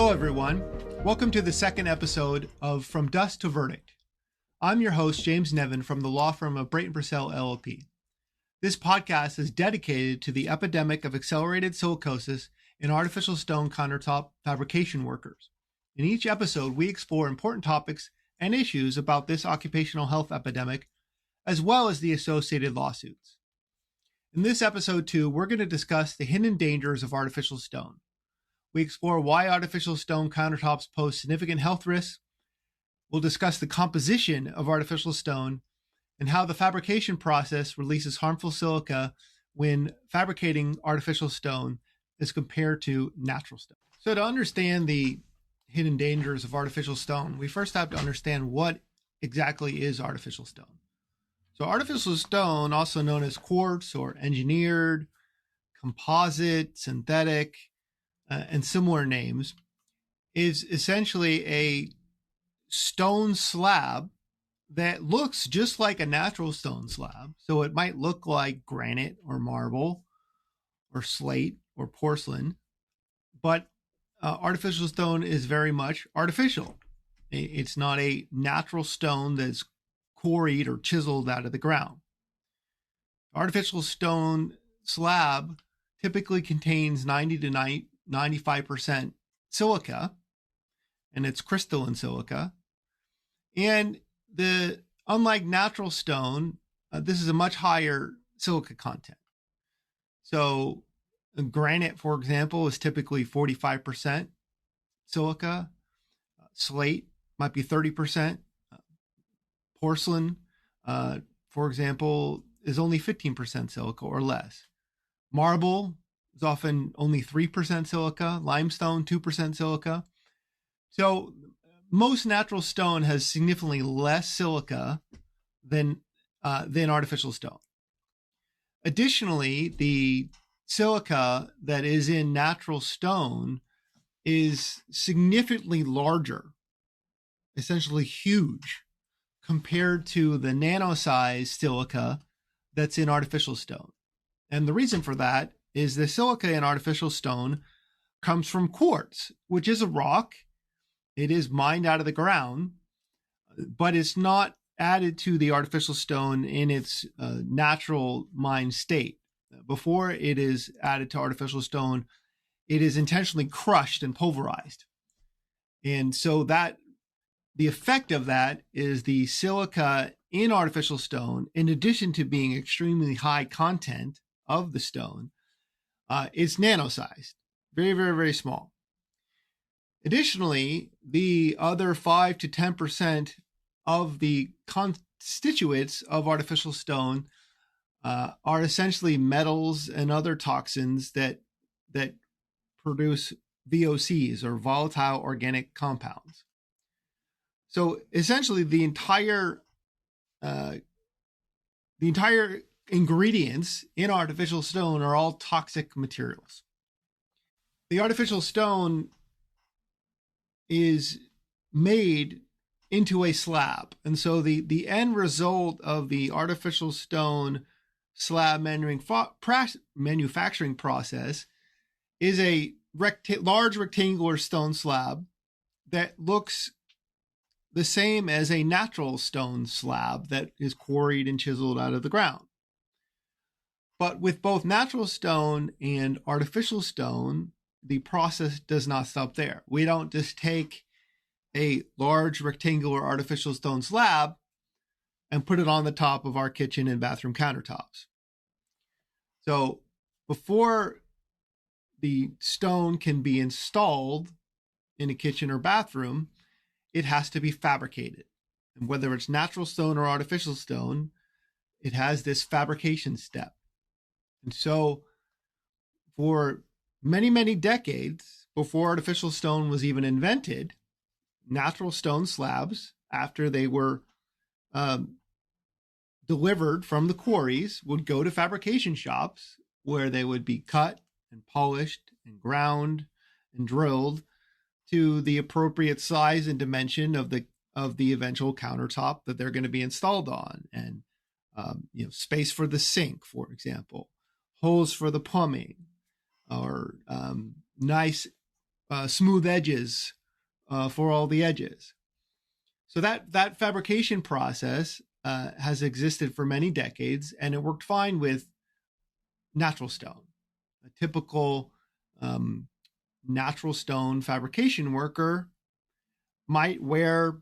Hello, everyone. Welcome to the second episode of From Dust to Verdict. I'm your host, James Nevin, from the law firm of Brayton Purcell LLP. This podcast is dedicated to the epidemic of accelerated silicosis in artificial stone countertop fabrication workers. In each episode, we explore important topics and issues about this occupational health epidemic, as well as the associated lawsuits. In this episode 2, we're going to discuss the hidden dangers of artificial stone. We explore why artificial stone countertops pose significant health risks. We'll discuss the composition of artificial stone and how the fabrication process releases harmful silica when fabricating artificial stone as compared to natural stone. So to understand the hidden dangers of artificial stone, we first have to understand what exactly is artificial stone. So artificial stone, also known as quartz or engineered, composite, synthetic, and similar names, is essentially a stone slab that looks just like a natural stone slab. So it might look like granite or marble or slate or porcelain, but artificial stone is very much artificial. It's not a natural stone that's quarried or chiseled out of the ground. Artificial stone slab typically contains 90 to 95% silica, and it's crystalline silica. And unlike natural stone, this is a much higher silica content. So granite, for example, is typically 45% silica. Slate might be 30%. Porcelain, for example, is only 15% silica or less. Marble is often only 3% silica. Limestone, 2% silica. So most natural stone has significantly less silica than artificial stone. Additionally, the silica that is in natural stone is significantly larger, essentially huge, compared to the nano-sized silica that's in artificial stone. And the reason for that is the silica in artificial stone comes from quartz, which is a rock. It is mined out of the ground, but it's not added to the artificial stone in its natural mined state. Before it is added to artificial stone, it is intentionally crushed and pulverized. And so that the effect of that is the silica in artificial stone, in addition to being extremely high content of the stone, it's nano-sized, very, very, very small. Additionally, the other 5 to 10% of the constituents of artificial stone are essentially metals and other toxins that produce VOCs, or volatile organic compounds. So essentially, the entire ingredients in artificial stone are all toxic materials. The artificial stone is made into a slab. And so the end result of the artificial stone slab manufacturing process is a large rectangular stone slab that looks the same as a natural stone slab that is quarried and chiseled out of the ground. But with both natural stone and artificial stone, the process does not stop there. We don't just take a large rectangular artificial stone slab and put it on the top of our kitchen and bathroom countertops. So before the stone can be installed in a kitchen or bathroom, it has to be fabricated. And whether it's natural stone or artificial stone, it has this fabrication step. And so for many, many decades before artificial stone was even invented, natural stone slabs, after they were delivered from the quarries, would go to fabrication shops where they would be cut and polished and ground and drilled to the appropriate size and dimension of the eventual countertop that they're going to be installed on, and space for the sink, for example, holes for the plumbing, or nice smooth edges for all the edges. So that fabrication process has existed for many decades, and it worked fine with natural stone. A typical natural stone fabrication worker might wear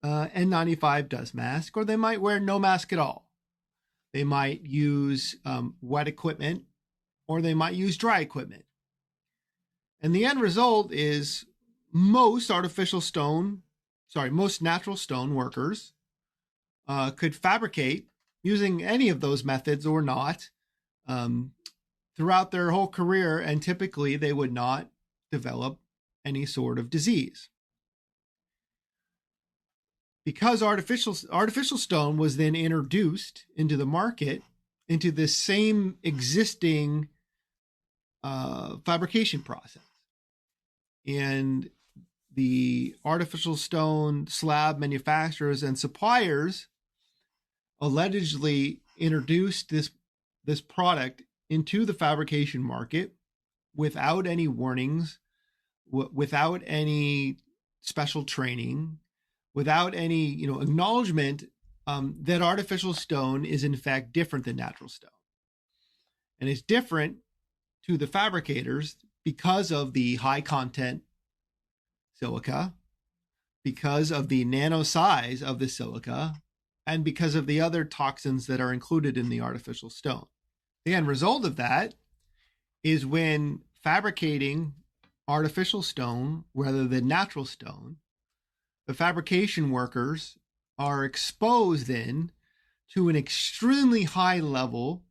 N95 dust mask, or they might wear no mask at all. They might use wet equipment, or they might use dry equipment. And the end result is most natural stone workers could fabricate using any of those methods or not throughout their whole career, and typically they would not develop any sort of disease. Because artificial stone was then introduced into the market, into the same existing fabrication process. And the artificial stone slab manufacturers and suppliers allegedly introduced this product into the fabrication market without any warnings, without any special training, without any acknowledgement that artificial stone is in fact different than natural stone. And it's different to the fabricators because of the high content silica, because of the nano size of the silica, and because of the other toxins that are included in the artificial stone. The end result of that is when fabricating artificial stone rather than natural stone, the fabrication workers are exposed then to an extremely high level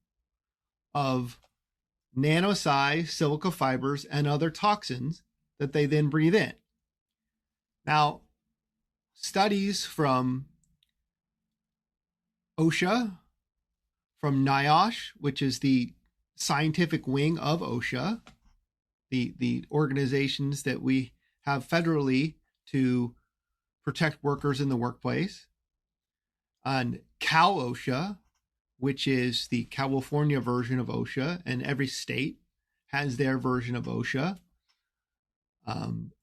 of nano-sized silica fibers and other toxins that they then breathe in. Now, studies from OSHA, from NIOSH, which is the scientific wing of OSHA, the organizations that we have federally to protect workers in the workplace, and Cal-OSHA, which is the California version of OSHA, and every state has their version of OSHA.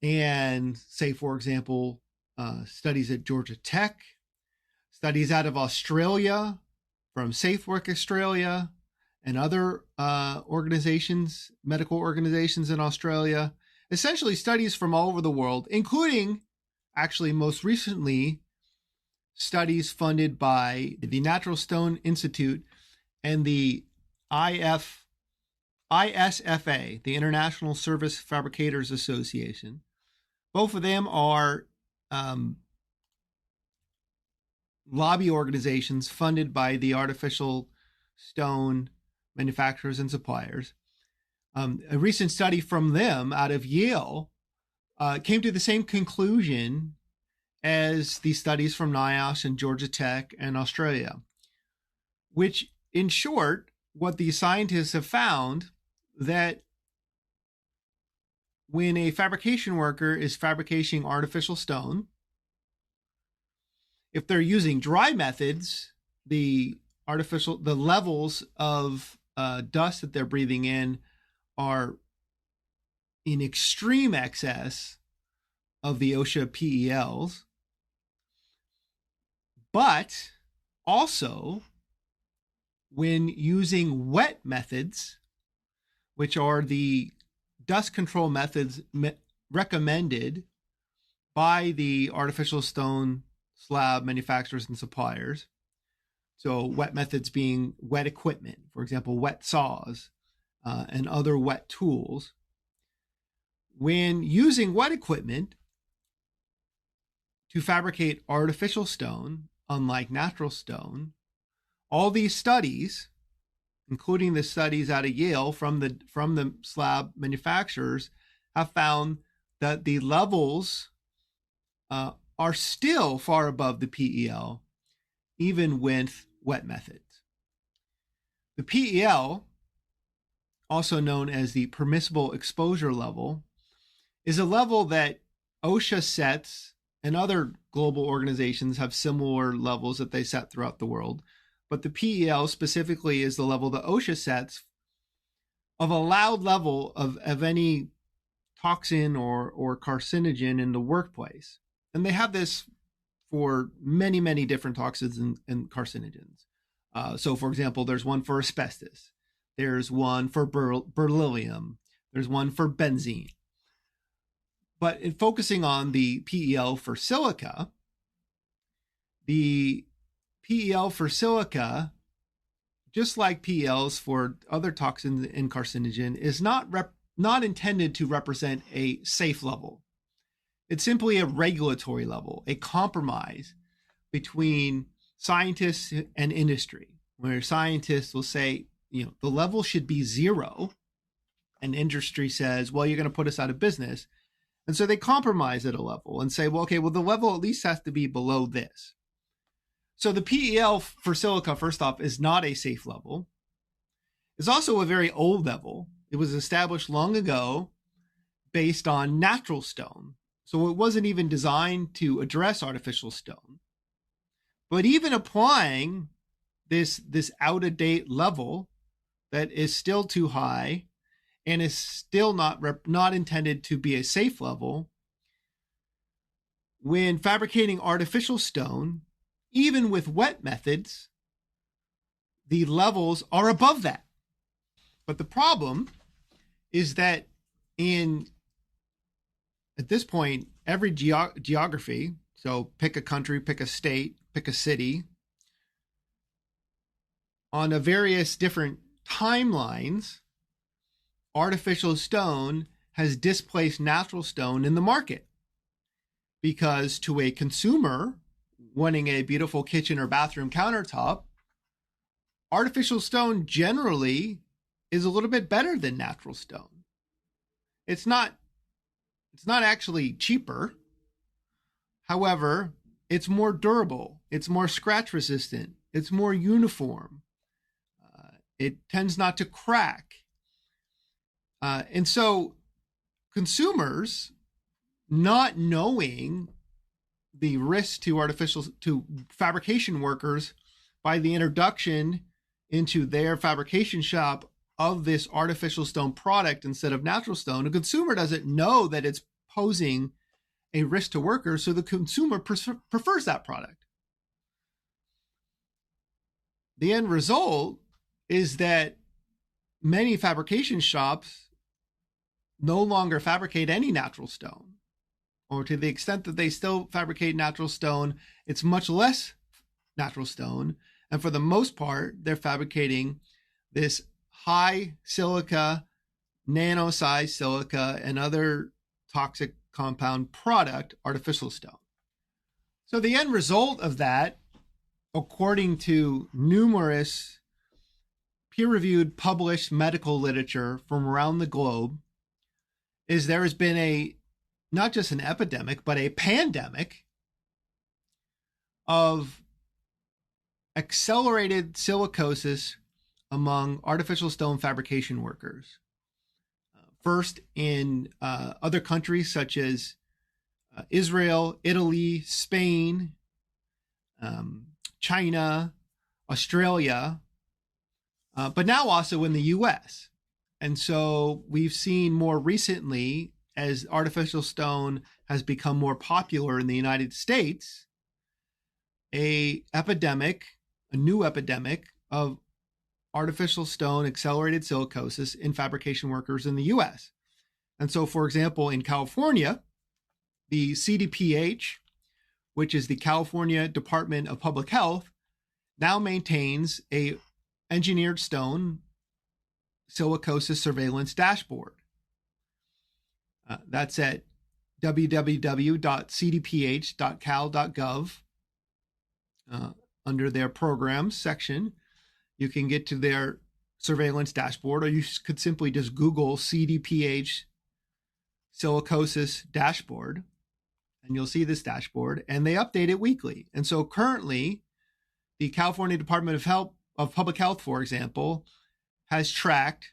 And say, for example, studies at Georgia Tech, studies out of Australia from Safe Work Australia and other organizations, medical organizations in Australia, essentially studies from all over the world, including actually most recently studies funded by the Natural Stone Institute and the ISFA, the International Service Fabricators Association. Both of them are lobby organizations funded by the artificial stone manufacturers and suppliers. A recent study from them out of Yale came to the same conclusion as the studies from NIOSH and Georgia Tech and Australia, which, in short, what the scientists have found that when a fabrication worker is fabricating artificial stone, if they're using dry methods, the levels of dust that they're breathing in are in extreme excess of the OSHA PELs. But also, when using wet methods, which are the dust control methods recommended by the artificial stone slab manufacturers and suppliers, so wet methods being wet equipment, for example, wet saws and other wet tools. When using wet equipment to fabricate artificial stone, unlike natural stone, all these studies, including the studies out of Yale from the slab manufacturers, have found that the levels are still far above the PEL, even with wet methods. The PEL, also known as the permissible exposure level, is a level that OSHA sets, and other global organizations have similar levels that they set throughout the world. But the PEL specifically is the level that OSHA sets of allowed level of any toxin or carcinogen in the workplace. And they have this for many, many different toxins and carcinogens. So, for example, there's one for asbestos. There's one for beryllium. There's one for benzene. But in focusing on the PEL for silica, the PEL for silica, just like PELs for other toxins and carcinogen, is not intended to represent a safe level. It's simply a regulatory level, a compromise between scientists and industry, where scientists will say, the level should be 0, and industry says, well, you're going to put us out of business. And so they compromise at a level and say, well, okay, the level at least has to be below this. So the PEL for silica, first off, is not a safe level. It's also a very old level. It was established long ago based on natural stone. So it wasn't even designed to address artificial stone. But even applying this out-of-date level that is still too high and is still not intended to be a safe level, when fabricating artificial stone, even with wet methods, the levels are above that. But the problem is that at this point, every geography, so pick a country, pick a state, pick a city, on a various different timelines, artificial stone has displaced natural stone in the market. Because to a consumer wanting a beautiful kitchen or bathroom countertop, artificial stone generally is a little bit better than natural stone. It's not actually cheaper. However, it's more durable. It's more scratch resistant. It's more uniform. It tends not to crack. And so consumers, not knowing the risk to fabrication workers by the introduction into their fabrication shop of this artificial stone product instead of natural stone, a consumer doesn't know that it's posing a risk to workers, so the consumer prefers that product. The end result is that many fabrication shops no longer fabricate any natural stone, or to the extent that they still fabricate natural stone, it's much less natural stone. And for the most part, they're fabricating this high silica, nano-sized silica, and other toxic compound product, artificial stone. So the end result of that, according to numerous peer-reviewed published medical literature from around the globe, is there has been not just an epidemic, but a pandemic of accelerated silicosis among artificial stone fabrication workers. First in other countries such as Israel, Italy, Spain, China, Australia, but now also in the US. And so we've seen more recently, as artificial stone has become more popular in the United States, a new epidemic of artificial stone accelerated silicosis in fabrication workers in the US. And so, for example, in California, the CDPH, which is the California Department of Public Health, now maintains a engineered stone silicosis surveillance dashboard. That's at www.cdph.cal.gov. Under their programs section, you can get to their surveillance dashboard, or you could simply just Google CDPH silicosis dashboard, and you'll see this dashboard, and they update it weekly. And so currently, the California Department of Public Health, for example, has tracked,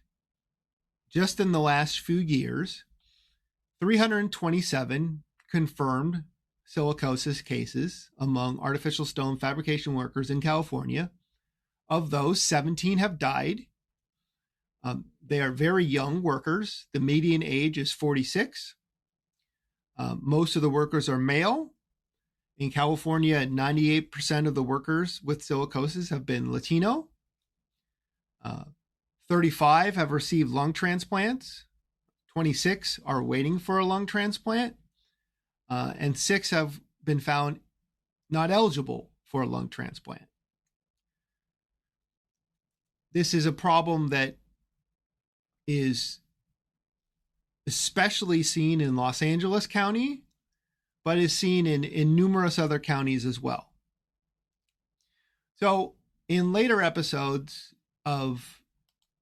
just in the last few years, 327 confirmed silicosis cases among artificial stone fabrication workers in California. Of those, 17 have died. They are very young workers. The median age is 46. Most of the workers are male. In California, 98% of the workers with silicosis have been Latino. 35 have received lung transplants. 26 are waiting for a lung transplant. And 6 have been found not eligible for a lung transplant. This is a problem that is especially seen in Los Angeles County, but is seen in numerous other counties as well. So in later episodes of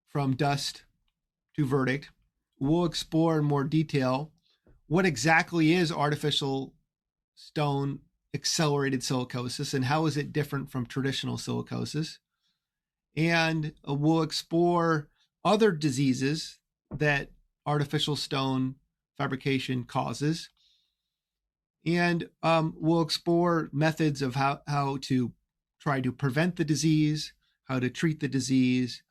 From Dust to Verdict, we'll explore in more detail what exactly is artificial stone accelerated silicosis and how is it different from traditional silicosis. And we'll explore other diseases that artificial stone fabrication causes. And we'll explore methods of how to try to prevent the disease, how to treat the disease,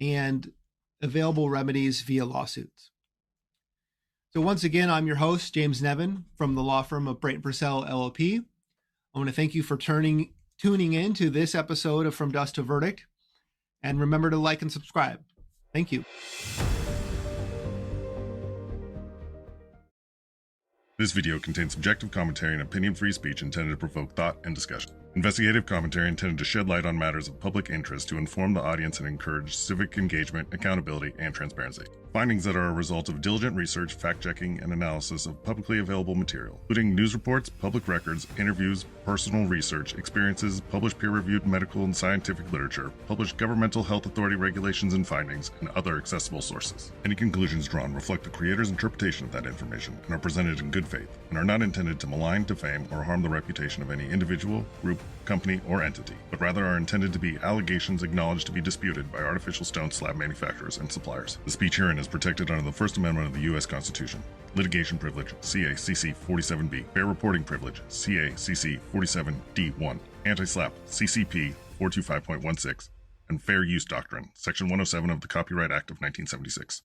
and available remedies via lawsuits. So once again, I'm your host, James Nevin, from the law firm of Brayton Purcell LLP. I want to thank you for tuning in to this episode of From Dust to Verdict. And remember to like and subscribe. Thank you. This video contains subjective commentary and opinion-free speech intended to provoke thought and discussion. Investigative commentary intended to shed light on matters of public interest to inform the audience and encourage civic engagement, accountability, and transparency. Findings that are a result of diligent research, fact-checking, and analysis of publicly available material, including news reports, public records, interviews, personal research, experiences, published peer-reviewed medical and scientific literature, published governmental health authority regulations and findings, and other accessible sources. Any conclusions drawn reflect the creator's interpretation of that information and are presented in good faith, and are not intended to malign, defame, or harm the reputation of any individual, group, company, or entity, but rather are intended to be allegations acknowledged to be disputed by artificial stone slab manufacturers and suppliers. The speech herein is protected under the First Amendment of the U.S. Constitution. Litigation privilege, CA-CC 47B. Fair reporting privilege, CA-CC 47D1. Anti-SLAPP, CCP 425.16. And fair use doctrine, Section 107 of the Copyright Act of 1976.